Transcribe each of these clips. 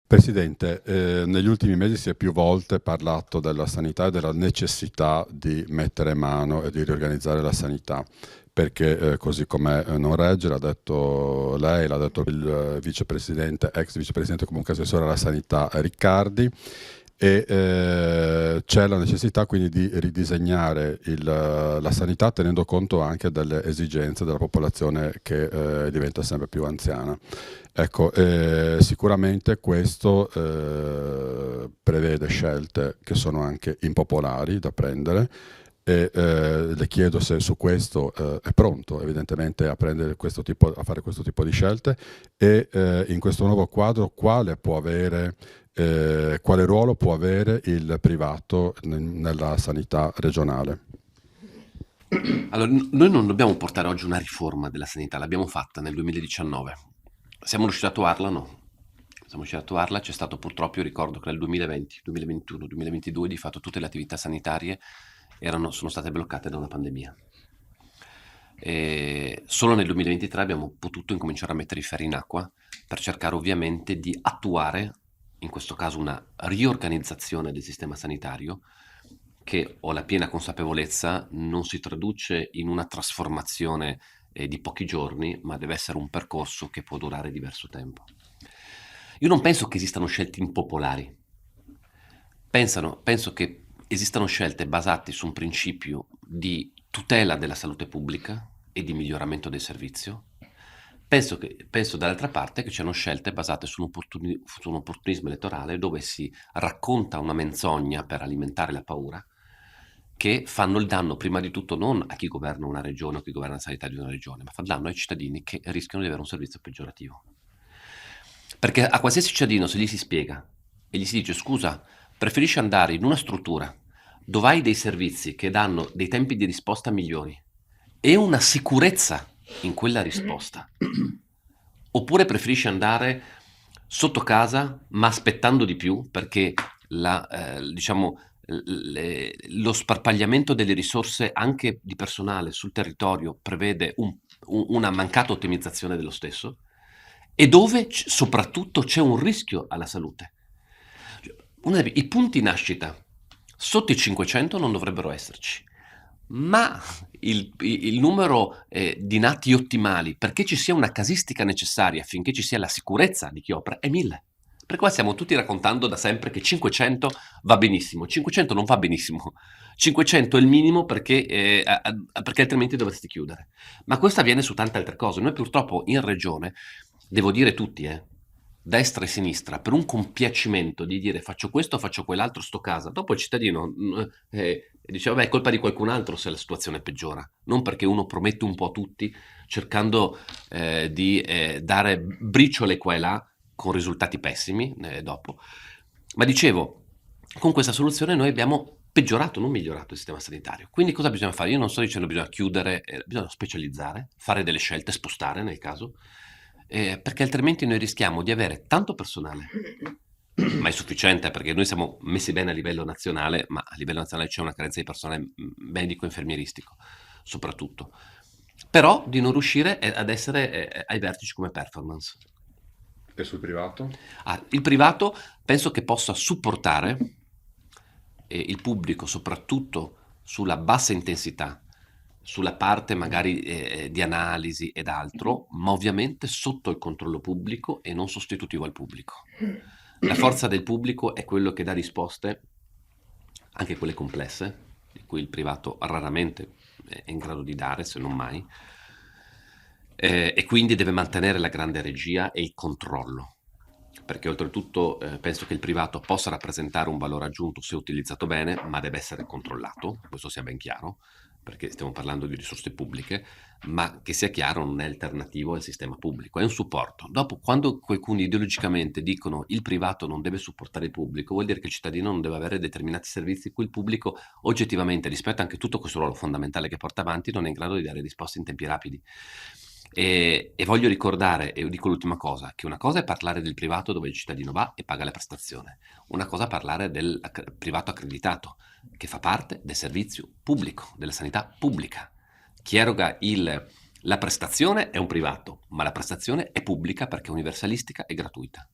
Presidente, negli ultimi mesi si è più volte parlato della sanità e della necessità di mettere mano e di riorganizzare la sanità, perché così come non regge, l'ha detto lei, l'ha detto il vicepresidente, ex vicepresidente comunque assessore alla sanità Riccardi, e c'è la necessità quindi di ridisegnare la sanità tenendo conto anche delle esigenze della popolazione che diventa sempre più anziana. Ecco, sicuramente questo prevede scelte che sono anche impopolari da prendere e le chiedo se su questo è pronto evidentemente a prendere questo tipo, a fare questo tipo di scelte e in questo nuovo quadro quale ruolo può avere il privato nella sanità regionale. Allora, noi non dobbiamo portare oggi una riforma della sanità, l'abbiamo fatta nel 2019. Siamo riusciti a attuarla? No. Siamo riusciti ad attuarla, c'è stato purtroppo, io ricordo che nel 2020, 2021, 2022 di fatto tutte le attività sanitarie sono state bloccate da una pandemia. E solo nel 2023 abbiamo potuto incominciare a mettere i ferri in acqua per cercare ovviamente di attuare, in questo caso, una riorganizzazione del sistema sanitario che, ho la piena consapevolezza, non si traduce in una trasformazione di pochi giorni, ma deve essere un percorso che può durare diverso tempo. Io non penso che esistano scelte impopolari. Penso che esistano scelte basate su un principio di tutela della salute pubblica e di miglioramento del servizio. Penso dall'altra parte che c'erano scelte basate su un opportunismo elettorale dove si racconta una menzogna per alimentare la paura che fanno il danno prima di tutto non a chi governa una regione o chi governa la sanità di una regione, ma fa danno ai cittadini che rischiano di avere un servizio peggiorativo. Perché a qualsiasi cittadino, se gli si spiega e gli si dice scusa, preferisci andare in una struttura dove hai dei servizi che danno dei tempi di risposta migliori e una sicurezza in quella risposta, oppure preferisci andare sotto casa ma aspettando di più perché diciamo, lo sparpagliamento delle risorse anche di personale sul territorio prevede una mancata ottimizzazione dello stesso e dove soprattutto c'è un rischio alla salute. I punti nascita sotto i 500 non dovrebbero esserci, ma il numero di nati ottimali perché ci sia una casistica necessaria affinché ci sia la sicurezza di chi opera è 1000. Per qua stiamo tutti raccontando da sempre che 500 va benissimo. 500 non va benissimo. 500 è il minimo perché altrimenti dovresti chiudere. Ma questo avviene su tante altre cose. Noi purtroppo in regione, devo dire tutti, destra e sinistra, per un compiacimento di dire faccio questo, faccio quell'altro, sto casa. Dopo il cittadino dice vabbè è colpa di qualcun altro se la situazione peggiora. Non perché uno promette un po' a tutti cercando di dare briciole qua e là con risultati pessimi dopo. Ma dicevo, con questa soluzione noi abbiamo peggiorato, non migliorato il sistema sanitario. Quindi cosa bisogna fare? Io non sto dicendo bisogna chiudere, bisogna specializzare, fare delle scelte, spostare nel caso, perché altrimenti noi rischiamo di avere tanto personale, ma è sufficiente perché noi siamo messi bene a livello nazionale, ma a livello nazionale c'è una carenza di personale medico-infermieristico, soprattutto. Però di non riuscire ad essere ai vertici come performance. E sul privato? Il privato penso che possa supportare il pubblico, soprattutto sulla bassa intensità, sulla parte magari di analisi ed altro, ma ovviamente sotto il controllo pubblico e non sostitutivo al pubblico. La forza del pubblico è quello che dà risposte, anche quelle complesse, di cui il privato raramente è in grado di dare, se non mai, e quindi deve mantenere la grande regia e il controllo, perché oltretutto penso che il privato possa rappresentare un valore aggiunto se utilizzato bene, ma deve essere controllato, questo sia ben chiaro, perché stiamo parlando di risorse pubbliche, ma che sia chiaro non è alternativo al sistema pubblico, è un supporto. Dopo, quando qualcuno ideologicamente dicono il privato non deve supportare il pubblico, vuol dire che il cittadino non deve avere determinati servizi cui il pubblico oggettivamente, rispetto anche a tutto questo ruolo fondamentale che porta avanti, non è in grado di dare risposte in tempi rapidi. E voglio ricordare, e dico l'ultima cosa, che una cosa è parlare del privato dove il cittadino va e paga la prestazione, una cosa è parlare del privato accreditato, che fa parte del servizio pubblico, della sanità pubblica. Chi eroga la prestazione è un privato, ma la prestazione è pubblica perché è universalistica e gratuita.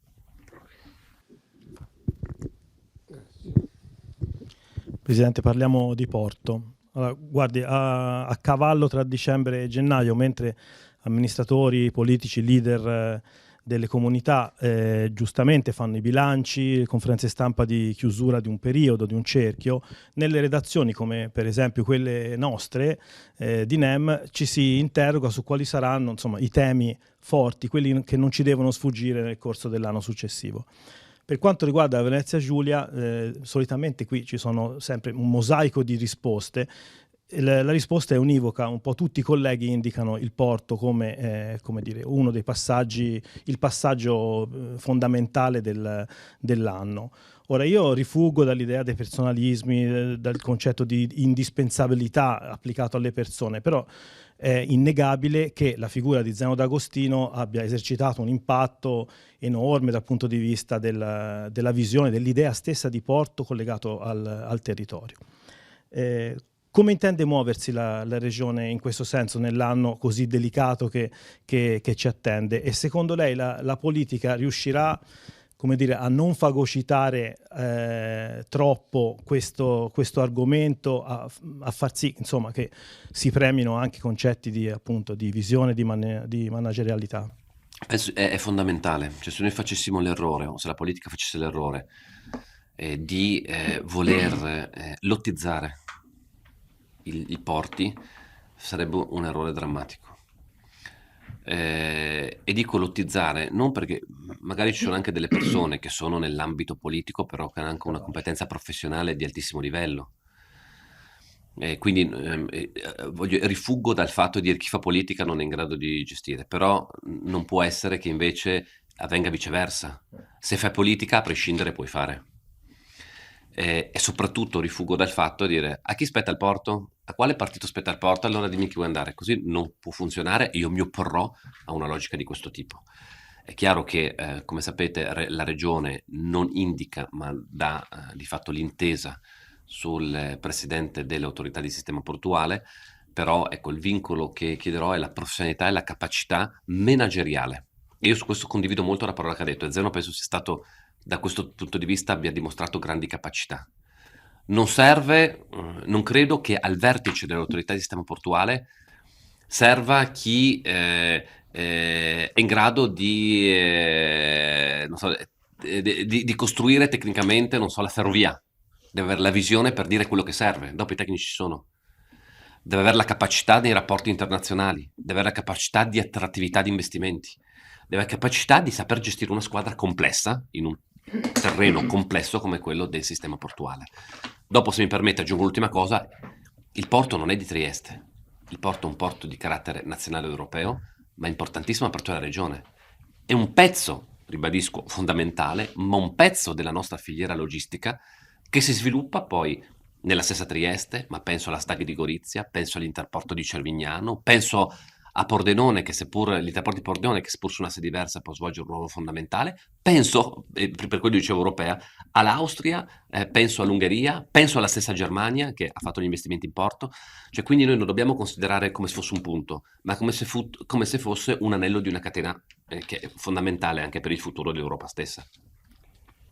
Presidente, parliamo di porto. Allora, guardi, a cavallo tra dicembre e gennaio, mentre amministratori, politici, leader delle comunità giustamente fanno i bilanci, conferenze stampa di chiusura di un periodo, di un cerchio, nelle redazioni come per esempio quelle nostre di NEM ci si interroga su quali saranno, insomma, i temi forti, quelli che non ci devono sfuggire nel corso dell'anno successivo. Per quanto riguarda la Venezia Giulia, solitamente qui ci sono sempre un mosaico di risposte. La risposta è univoca, un po' tutti i colleghi indicano il porto come dire, uno dei passaggi, il passaggio fondamentale dell'anno. Ora io rifuggo dall'idea dei personalismi, dal concetto di indispensabilità applicato alle persone, però è innegabile che la figura di Zeno D'Agostino abbia esercitato un impatto enorme dal punto di vista della visione, dell'idea stessa di porto collegato al territorio. Come intende muoversi la Regione in questo senso nell'anno così delicato che ci attende? E secondo lei la politica riuscirà, come dire, a non fagocitare troppo questo argomento, a far sì, insomma, che si premino anche concetti appunto, di visione, di managerialità? È fondamentale, cioè se noi facessimo l'errore, o se la politica facesse l'errore di voler lottizzare i porti, sarebbe un errore drammatico. E dico lottizzare non perché magari ci sono anche delle persone che sono nell'ambito politico, però che hanno anche una competenza professionale di altissimo livello. Quindi rifuggo dal fatto di dire chi fa politica non è in grado di gestire, però non può essere che invece avvenga viceversa. Se fai politica, a prescindere puoi fare. E soprattutto rifuggo dal fatto di dire a chi spetta il porto? A quale partito spetta il porto? Allora dimmi chi vuoi andare. Così non può funzionare e io mi opporrò a una logica di questo tipo. È chiaro che, come sapete, la regione non indica, ma dà di fatto l'intesa sul presidente dell'autorità di sistema portuale, però ecco, il vincolo che chiederò è la professionalità e la capacità manageriale. E io su questo condivido molto la parola che ha detto, e Zeno penso sia stato, da questo punto di vista, abbia dimostrato grandi capacità. Non serve, non credo che al vertice dell'autorità di sistema portuale serva chi è in grado di, non so, di costruire tecnicamente, non so, la ferrovia. Deve avere la visione per dire quello che serve, dopo i tecnici ci sono. Deve avere la capacità nei rapporti internazionali, deve avere la capacità di attrattività di investimenti, deve avere la capacità di saper gestire una squadra complessa in un terreno complesso come quello del sistema portuale. Dopo, se mi permette, aggiungo l'ultima cosa, il porto non è di Trieste, il porto è un porto di carattere nazionale europeo, ma importantissimo per tutta la regione. È un pezzo, ribadisco, fondamentale, ma un pezzo della nostra filiera logistica che si sviluppa poi nella stessa Trieste, ma penso alla Staghe di Gorizia, penso all'Interporto di Cervignano, penso a Pordenone, che seppur l'Interporto di Pordenone, che seppur su una sede diversa può svolgere un ruolo fondamentale, penso, per quello dicevo europea, all'Austria, penso all'Ungheria, penso alla stessa Germania che ha fatto gli investimenti in porto, cioè quindi noi non dobbiamo considerare come se fosse un punto, ma come se fosse un anello di una catena che è fondamentale anche per il futuro dell'Europa stessa.